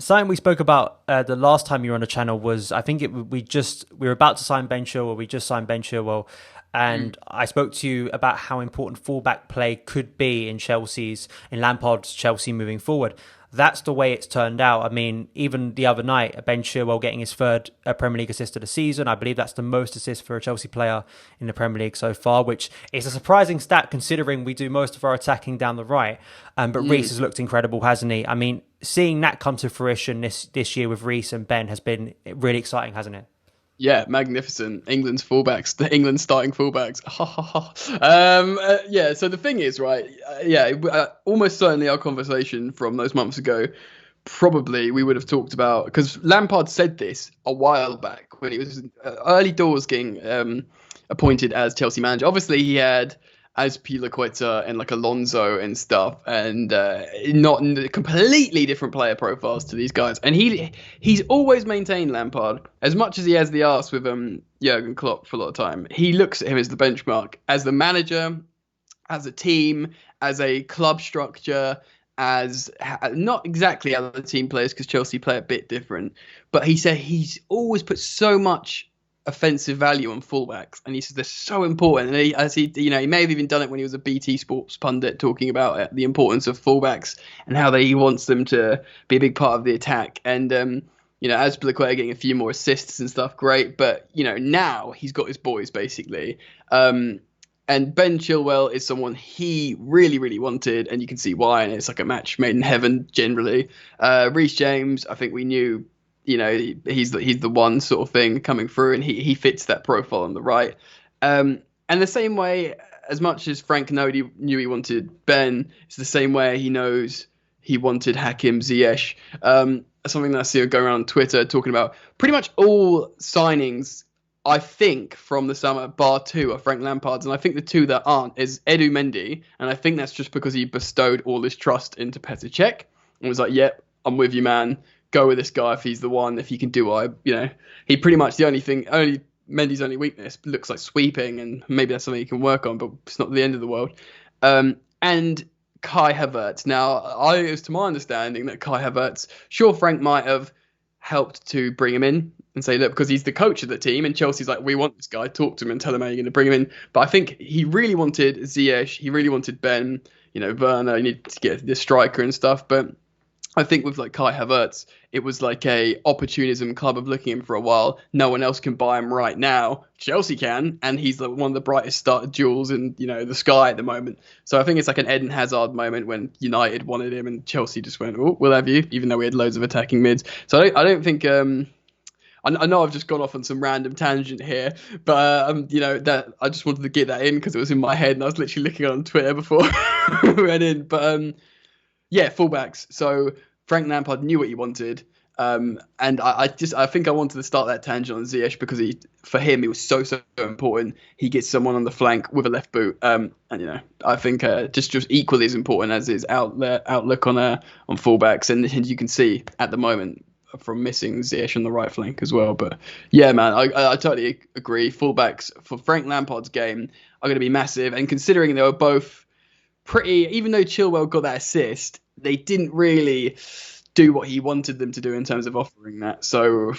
something we spoke about the last time you were on the channel was, I think we were about to sign Ben Chilwell. We just signed Ben Chilwell. And I spoke to you about how important fullback play could be in Lampard's Chelsea moving forward. That's the way it's turned out. I mean, even the other night, Ben Chilwell getting his third Premier League assist of the season. I believe that's the most assists for a Chelsea player in the Premier League so far, which is a surprising stat considering we do most of our attacking down the right. But Reece has looked incredible, hasn't he? I mean, seeing that come to fruition this year with Reece and Ben has been really exciting, hasn't it? Yeah, magnificent. England's fullbacks, the England starting fullbacks. So the thing is, right, almost certainly our conversation from those months ago, probably we would have talked about, because Lampard said this a while back when he was early doors getting appointed as Chelsea manager. Obviously, he had Azpilicueta and like Alonso and stuff, and not completely different player profiles to these guys. And he's always maintained, Lampard, as much as he has the arse with Jurgen Klopp for a lot of time. He looks at him as the benchmark, as the manager, as a team, as a club structure, as not exactly other team players, because Chelsea play a bit different. But he said he's always put so much offensive value on fullbacks, and he says they're so important. And he may have even done it when he was a BT Sports pundit, talking about the importance of fullbacks and how he wants them to be a big part of the attack. And Azpilicueta getting a few more assists and stuff, great. But now he's got his boys basically. And Ben Chilwell is someone he really, really wanted, and you can see why. And it's like a match made in heaven generally. Reece James, I think we knew. He's the one sort of thing coming through, and he fits that profile on the right. And the same way, as much as Frank knew he wanted Ben, it's the same way he knows he wanted Hakim Ziyech. Something that I see going around on Twitter talking about pretty much all signings, I think, from the summer, bar two, are Frank Lampard's. And I think the two that aren't is Edu Mendy, and I think that's just because he bestowed all his trust into Petr Cech and was like, yep, I'm with you, man. Go with this guy if he's the one, if he can do he pretty much Mendy's only weakness looks like sweeping, and maybe that's something he can work on, but it's not the end of the world. And Kai Havertz. Now, it was to my understanding that Kai Havertz, sure, Frank might have helped to bring him in and say, look, because he's the coach of the team, and Chelsea's like, we want this guy, talk to him and tell him how you're going to bring him in. But I think he really wanted Ziyech, he really wanted Ben, Werner, you need to get this striker and stuff, but I think with like Kai Havertz, it was like a opportunism club of looking at him for a while. No one else can buy him right now. Chelsea can, and he's like one of the brightest started jewels in the sky at the moment. So I think it's like an Eden Hazard moment when United wanted him and Chelsea just went, oh, we'll have you, even though we had loads of attacking mids. So I don't think. I know I've just gone off on some random tangent here, but that I just wanted to get that in because it was in my head and I was literally looking on Twitter before we went in. But fullbacks. So Frank Lampard knew what he wanted, and I think I wanted to start that tangent on Ziyech because for him it was so important. He gets someone on the flank with a left boot, and I think just equally as important as his outlook on fullbacks, and you can see at the moment from missing Ziyech on the right flank as well. But yeah, man, I totally agree. Fullbacks for Frank Lampard's game are going to be massive, and considering they were both pretty, even though Chilwell got that assist, they didn't really do what he wanted them to do in terms of offering that. So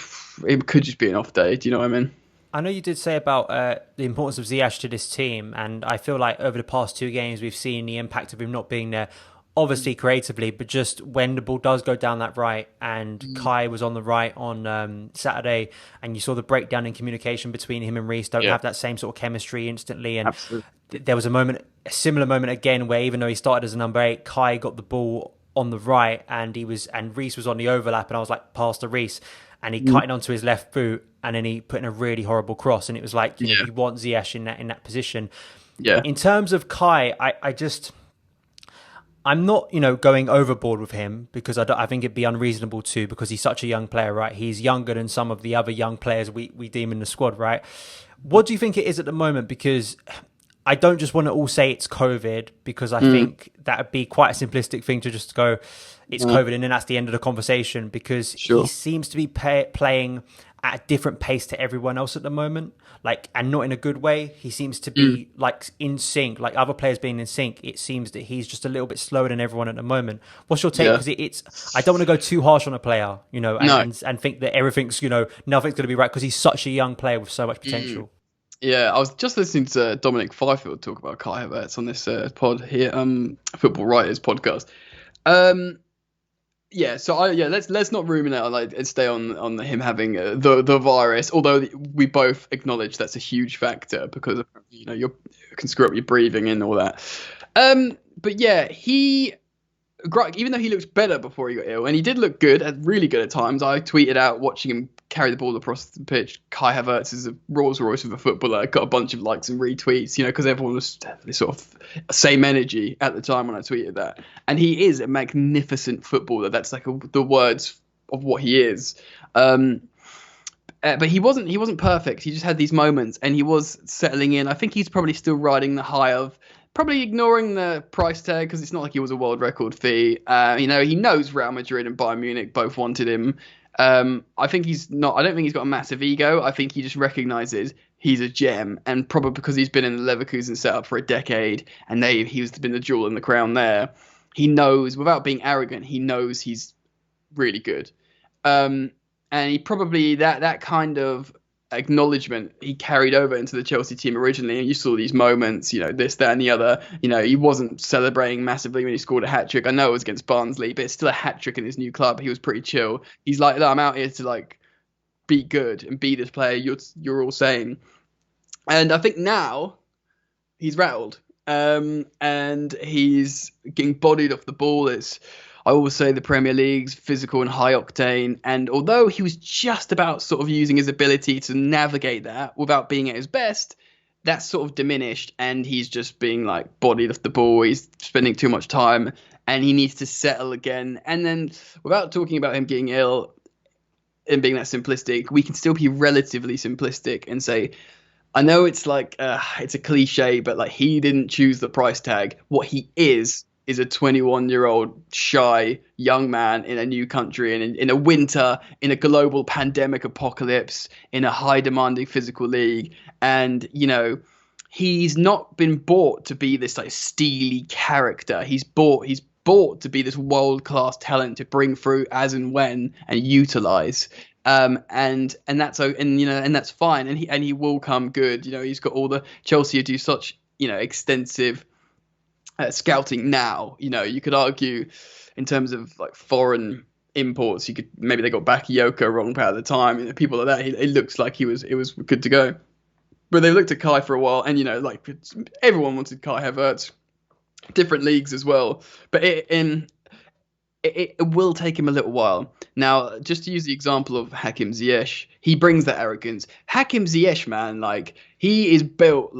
it could just be an off day. Do you know what I mean? I know you did say about the importance of Ziyech to this team, and I feel like over the past two games we've seen the impact of him not being there, obviously creatively, but just when the ball does go down that right, and Kai was on the right on Saturday, and you saw the breakdown in communication between him and Reece, don't have that same sort of chemistry instantly. And there was a similar moment again where even though he started as a number 8, Kai got the ball on the right, and Reece was on the overlap, and I was like, pass to Reece, and he cut it onto his left boot, and then he put in a really horrible cross, and it was like you want Ziyech in that position. Yeah. In terms of Kai, I'm not, going overboard with him because I think it'd be unreasonable to, because he's such a young player, right? He's younger than some of the other young players we deem in the squad, right? What do you think it is at the moment? Because I don't just want to all say it's COVID, because I think that would be quite a simplistic thing to just go, it's COVID, and then that's the end of the conversation, because he seems to be playing at a different pace to everyone else at the moment, like, and not in a good way. He seems to be like in sync, like other players being in sync. It seems that he's just a little bit slower than everyone at the moment. What's your take? Because it's I don't want to go too harsh on a player, and think that everything's, nothing's going to be right because he's such a young player with so much potential. Yeah, I was just listening to Dominic Fifield talk about Kai Havertz on this pod here, Football Writers podcast. Let's not ruminate on and stay on him having the virus. Although we both acknowledge that's a huge factor because you can screw up your breathing and all that. But yeah, even though he looked better before he got ill, and he did look good, really good at times. I tweeted out watching him carry the ball across the pitch. Kai Havertz is a Rolls Royce of a footballer. Got a bunch of likes and retweets, because everyone was sort of same energy at the time when I tweeted that. And he is a magnificent footballer. That's like the words of what he is. But he wasn't perfect. He just had these moments, and he was settling in. I think he's probably still riding the high of. Probably ignoring the price tag because it's not like he was a world record fee. He knows Real Madrid and Bayern Munich both wanted him. I don't think he's got a massive ego. I think he just recognises he's a gem, and probably because he's been in the Leverkusen setup for a decade and he's been the jewel in the crown there. He knows, without being arrogant, he knows he's really good. And he probably that kind of acknowledgement he carried over into the Chelsea team originally, and you saw these moments, this, that, and the other. He wasn't celebrating massively when he scored a hat trick. I know it was against Barnsley, but it's still a hat trick in his new club. He was pretty chill. He's like, I'm out here to be good and be this player you're all saying. And I think now he's rattled, and he's getting bodied off the ball. I always say the Premier League's physical and high octane. And although he was just about sort of using his ability to navigate that without being at his best, that's sort of diminished. And he's just being bodied off the ball. He's spending too much time and he needs to settle again. And then without talking about him getting ill and being that simplistic, we can still be relatively simplistic and say, I know it's it's a cliche, but he didn't choose the price tag. What he is a 21-year-old shy young man in a new country and in a winter, in a global pandemic apocalypse, in a high demanding physical league. And, he's not been bought to be this steely character. He's bought to be this world-class talent to bring through as and when and utilize. And that's and that's fine. And he will come good. He's got all the Chelsea do such, extensive scouting now. You could argue in terms of foreign imports, maybe they got Bakayoko wrong part of the time, people like that. It looks like it was good to go, but they looked at Kai for a while, and everyone wanted Kai Havertz, different leagues as well, but it will take him a little while. Now, just to use the example of Hakim Ziyech, he brings that arrogance. Hakim Ziyech, man, he is built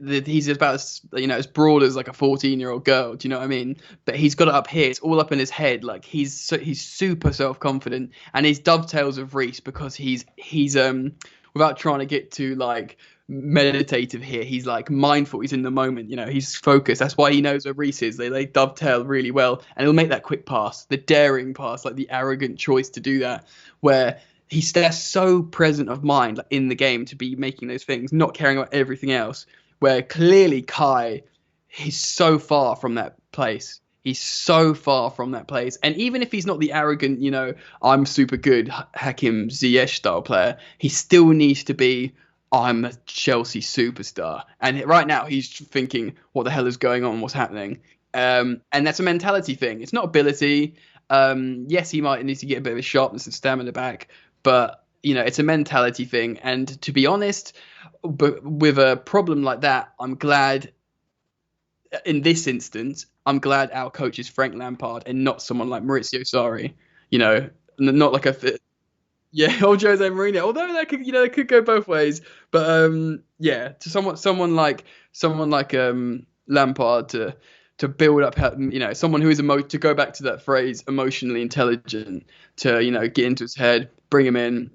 he's about as broad as a 14-year-old girl. Do you know what I mean? But he's got it up here. It's all up in his head. He's super self-confident, and his dovetails of Reece because he's without trying to get too meditative here, he's mindful, he's in the moment, he's focused. That's why he knows where Reece is. They dovetail really well, and he'll make that quick pass, the daring pass, the arrogant choice to do that, where they're so present of mind in the game to be making those things, not caring about everything else, where clearly Kai, he's so far from that place. He's so far from that place. And even if he's not the arrogant, I'm super good Hakim Ziyech style player, he still needs to be, I'm a Chelsea superstar. And right now he's thinking, what the hell is going on? What's happening? And that's a mentality thing. It's not ability. Yes, he might need to get a bit of a sharpness and stamina back, but it's a mentality thing. And to be honest, but with a problem like that, I'm glad in this instance, I'm glad our coach is Frank Lampard and not someone like Maurizio Sarri, not like old Jose Mourinho. Although that could, it could go both ways. But to someone like Lampard to build up, someone who is to go back to that phrase, emotionally intelligent, to get into his head, bring him in.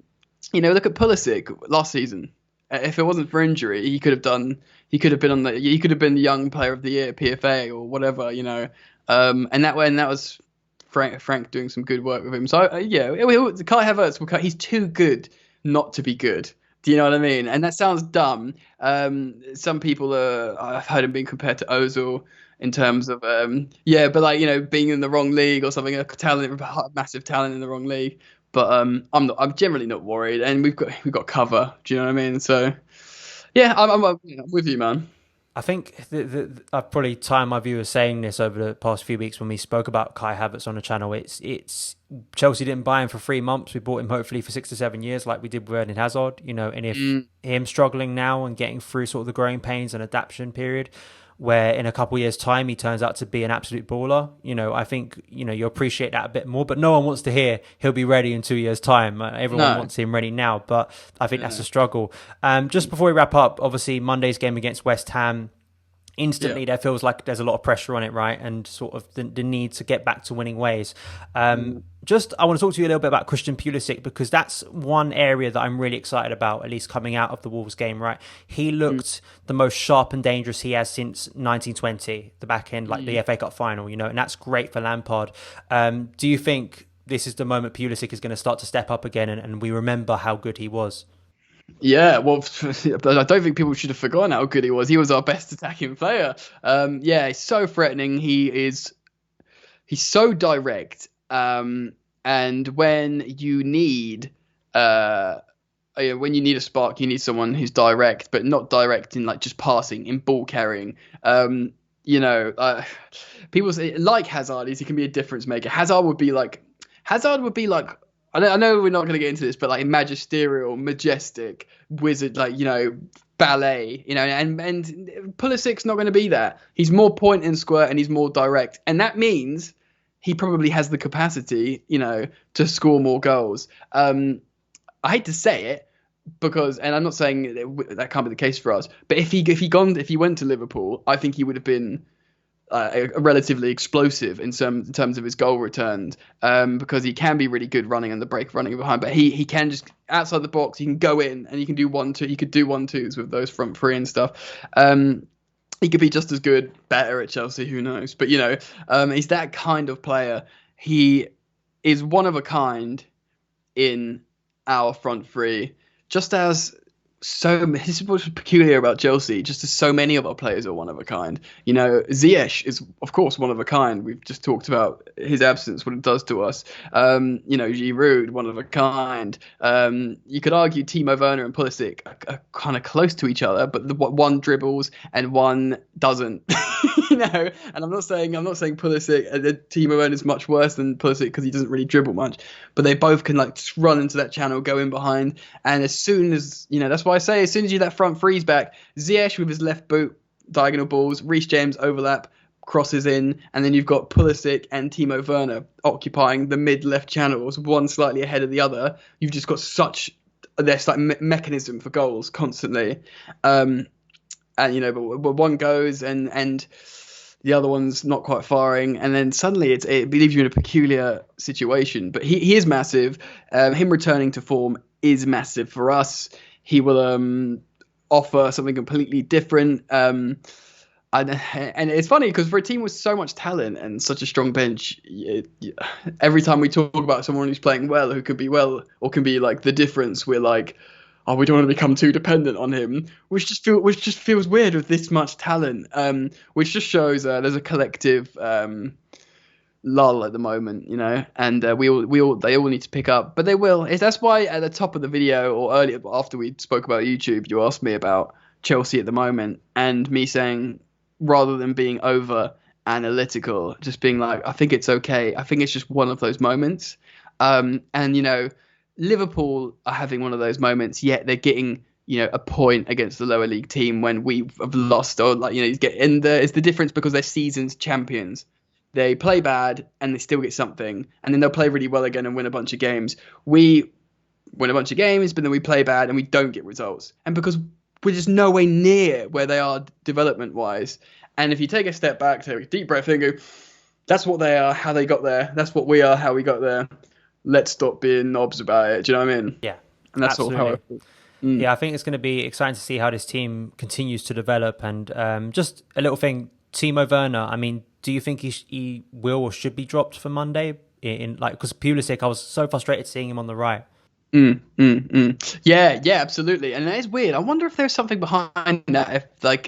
Look at Pulisic last season. If it wasn't for injury, he could have been the young player of the year, PFA or whatever, and that was Frank doing some good work with him. So Kai Havertz, he's too good not to be good. Do you know what I mean? And that sounds dumb. Some people I've heard him being compared to Ozil in terms of yeah, but like, being in the wrong league or something, massive talent in the wrong league. But I'm generally not worried, and we've got cover. Do you know what I mean? So yeah, I'm with you, man. I think I've probably timed my viewers saying this over the past few weeks when we spoke about Kai Havertz on the channel. It's Chelsea didn't buy him for 3 months. We bought him hopefully for 6 to 7 years, like we did with Eden Hazard. And if him struggling now and getting through sort of the growing pains and adaptation period, where in a couple of years' time he turns out to be an absolute baller, I think you appreciate that a bit more. But no one wants to hear he'll be ready in 2 years' time. Everyone wants him ready now, but I think that's a struggle. Just before we wrap up, obviously Monday's game against West Ham. Instantly, there feels like there's a lot of pressure on it, right? And sort of the need to get back to winning ways. I want to talk to you a little bit about Christian Pulisic, because that's one area that I'm really excited about, at least coming out of the Wolves game, right? He looked the most sharp and dangerous he has since 1920, the back end, like the FA Cup final, and that's great for Lampard. Do you think this is the moment Pulisic is going to start to step up again and we remember how good he was? Yeah, well, I don't think people should have forgotten how good he was. He was our best attacking player. Yeah, he's so threatening. He's so direct. And when you need a spark, you need someone who's direct, but not direct in like just passing, in ball carrying. People say like Hazard he can be a difference maker. Hazard would be like. I know we're not going to get into this, but like magisterial, majestic, wizard, like, ballet, and Pulisic's not going to be that. He's more point and squirt, and he's more direct. And that means he probably has the capacity, to score more goals. I hate to say it, and I'm not saying that can't be the case for us, but if he went to Liverpool, I think he would have been relatively explosive in terms of his goal returns, because he can be really good running on the break, running behind, but he can just outside the box, he can go in and he can do 1-2. He could do 1-2s with those front three and stuff. He could be just as good, better at Chelsea, who knows? But he's that kind of player. He is one of a kind in our front three, just as this is what's peculiar about Chelsea, just as so many of our players are one of a kind. Ziyech is of course one of a kind. We've just talked about his absence, what it does to us. Giroud, one of a kind. You could argue Timo Werner and Pulisic are kind of close to each other, but one dribbles and one doesn't. And I'm not saying Pulisic and Timo Werner is much worse than Pulisic because he doesn't really dribble much, but they both can like just run into that channel, go in behind, and as soon as that's why I say as soon as that front three's back, Ziyech with his left boot, diagonal balls, Reece James overlap, crosses in, and then you've got Pulisic and Timo Werner occupying the mid left channels, one slightly ahead of the other. You've just got this like mechanism for goals constantly, but one goes and the other one's not quite firing, and then suddenly it leaves you in a peculiar situation. But he is massive. Him returning to form is massive for us. He will offer something completely different. And it's funny because for a team with so much talent and such a strong bench, every time we talk about someone who's playing well, who could be well or can be like the difference, we're like, oh, we don't want to become too dependent on him, which just feels weird with this much talent. Which just shows there's a collective lull at the moment, and they all need to pick up, but they will. That's why at the top of the video or earlier after we spoke about YouTube, you asked me about Chelsea at the moment, and me saying rather than being over analytical, just being like, I think it's okay. I think it's just one of those moments, and Liverpool are having one of those moments, yet they're getting a point against the lower league team when we have lost, or it's the difference because they're seasoned champions. They play bad and they still get something, and then they'll play really well again and win a bunch of games. We win a bunch of games, but then we play bad and we don't get results. And because we're just nowhere near where they are development-wise. And if you take a step back, take a deep breath and go, that's what they are, how they got there. That's what we are, how we got there. Let's stop being knobs about it. Do you know what I mean? Yeah, and that's sort of how I feel. Yeah, I think it's going to be exciting to see how this team continues to develop. And just a little thing, Timo Werner, I mean, do you think he will or should be dropped for Monday? Because Pulisic, I was so frustrated seeing him on the right. Yeah, yeah, absolutely. And that is weird. I wonder if there's something behind that. If like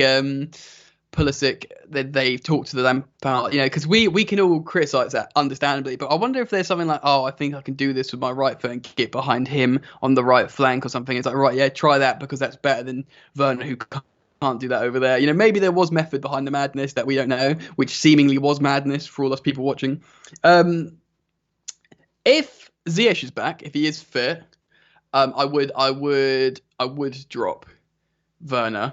Pulisic, they've talked to the Lampard, because we can all criticize that understandably, but I wonder if there's something like, oh, I think I can do this with my right foot and get behind him on the right flank or something. It's like, right, yeah, try that because that's better than Werner, who can't do that over there. Maybe there was method behind the madness that we don't know, which seemingly was madness for all us people watching. If Ziyech is back, if he is fit, I would drop Werner.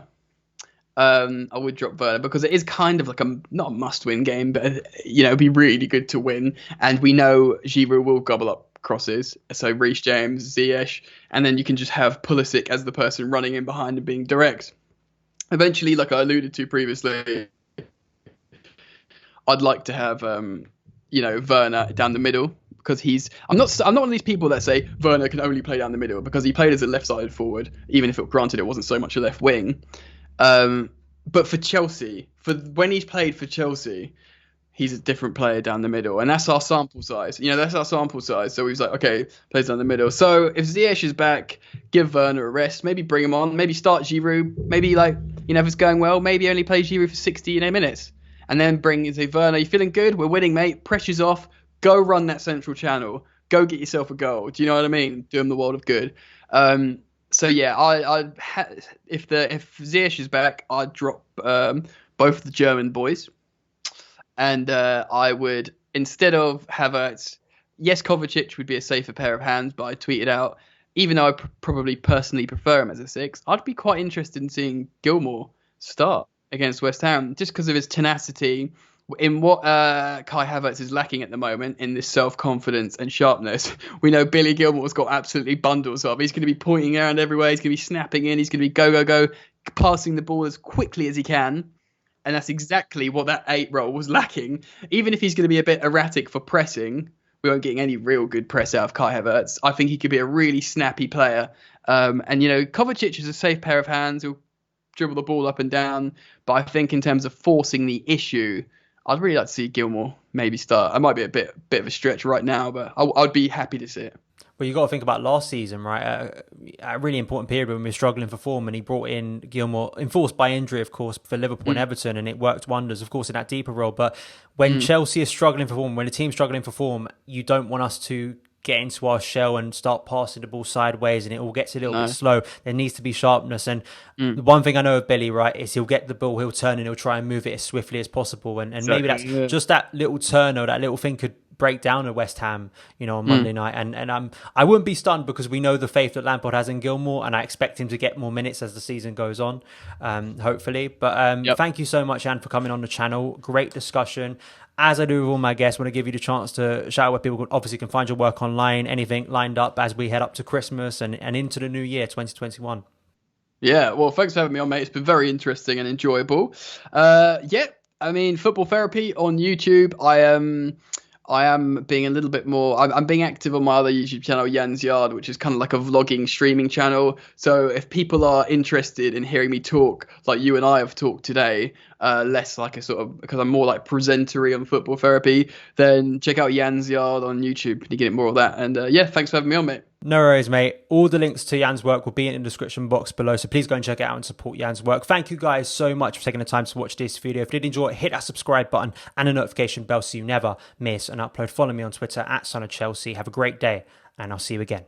I would drop Werner because it is kind of like not a must-win game, but it'd be really good to win. And we know Giroud will gobble up crosses, so Reece James, Ziyech, and then you can just have Pulisic as the person running in behind and being direct. Eventually, like I alluded to previously, I'd like to have Werner down the middle. Because I'm not one of these people that say Werner can only play down the middle, because he played as a left-sided forward, even if granted it wasn't so much a left wing. But for Chelsea, when he's played for Chelsea, he's a different player down the middle, and that's our sample size. That's our sample size. So he's like, okay, plays down the middle. So if Ziyech is back, give Werner a rest. Maybe bring him on. Maybe start Giroud. Maybe if it's going well, maybe only play Giroud for 60 minutes, and then say, Werner, you feeling good? We're winning, mate. Pressure's off. Go run that central channel. Go get yourself a goal. Do you know what I mean? Do him the world of good. So yeah, if Ziyech is back, I'd drop both the German boys, and I would, instead of Havertz, yes, Kovacic would be a safer pair of hands, but I tweeted out, even though I probably personally prefer him as a 6, I'd be quite interested in seeing Gilmour start against West Ham, just because of his tenacity. In what Kai Havertz is lacking at the moment, in this self-confidence and sharpness, we know Billy Gilmour's got absolutely bundles of. He's going to be pointing around everywhere. He's going to be snapping in. He's going to be go, passing the ball as quickly as he can. And that's exactly what that 8 role was lacking. Even if he's going to be a bit erratic for pressing, we weren't getting any real good press out of Kai Havertz. I think he could be a really snappy player. And Kovacic is a safe pair of hands. He'll dribble the ball up and down. But I think in terms of forcing the issue, I'd really like to see Gilmour maybe start. I might be a bit of a stretch right now, but I'd be happy to see it. Well, you got to think about last season, right? A really important period when we were struggling for form, and he brought in Gilmour, enforced by injury, of course, for Liverpool and Everton, and it worked wonders, of course, in that deeper role. But when Chelsea is struggling for form, when a team's struggling for form, you don't want us to get into our shell and start passing the ball sideways, and it all gets a little bit slow. There needs to be sharpness. And the one thing I know of Billy, right, is he'll get the ball, he'll turn, and he'll try and move it as swiftly as possible. And maybe that's just that little turn, or that little thing could break down at West Ham, on Monday night. And I wouldn't be stunned, because we know the faith that Lampard has in Gilmour, and I expect him to get more minutes as the season goes on, hopefully. But thank you so much, Anne, for coming on the channel. Great discussion. As I do with all my guests, I want to give you the chance to shout out where people obviously can find your work online, anything lined up as we head up to Christmas and into the new year, 2021. Yeah, well, thanks for having me on, mate. It's been very interesting and enjoyable. Football Therapy on YouTube. I am being a little bit more. I'm being active on my other YouTube channel, Jan's Yard, which is kind of like a vlogging streaming channel. So if people are interested in hearing me talk like you and I have talked today, less like a sort of, because I'm more like presentery on Football Therapy, then check out Jan's Yard on YouTube to get more of that. And thanks for having me on, mate. No worries, mate. All the links to Jan's work will be in the description box below, so please go and check it out and support Jan's work. Thank you guys so much for taking the time to watch this video. If you did enjoy it, hit that subscribe button and a notification bell so you never miss an upload. Follow me on Twitter @SonOfChelsea. Have a great day, and I'll see you again.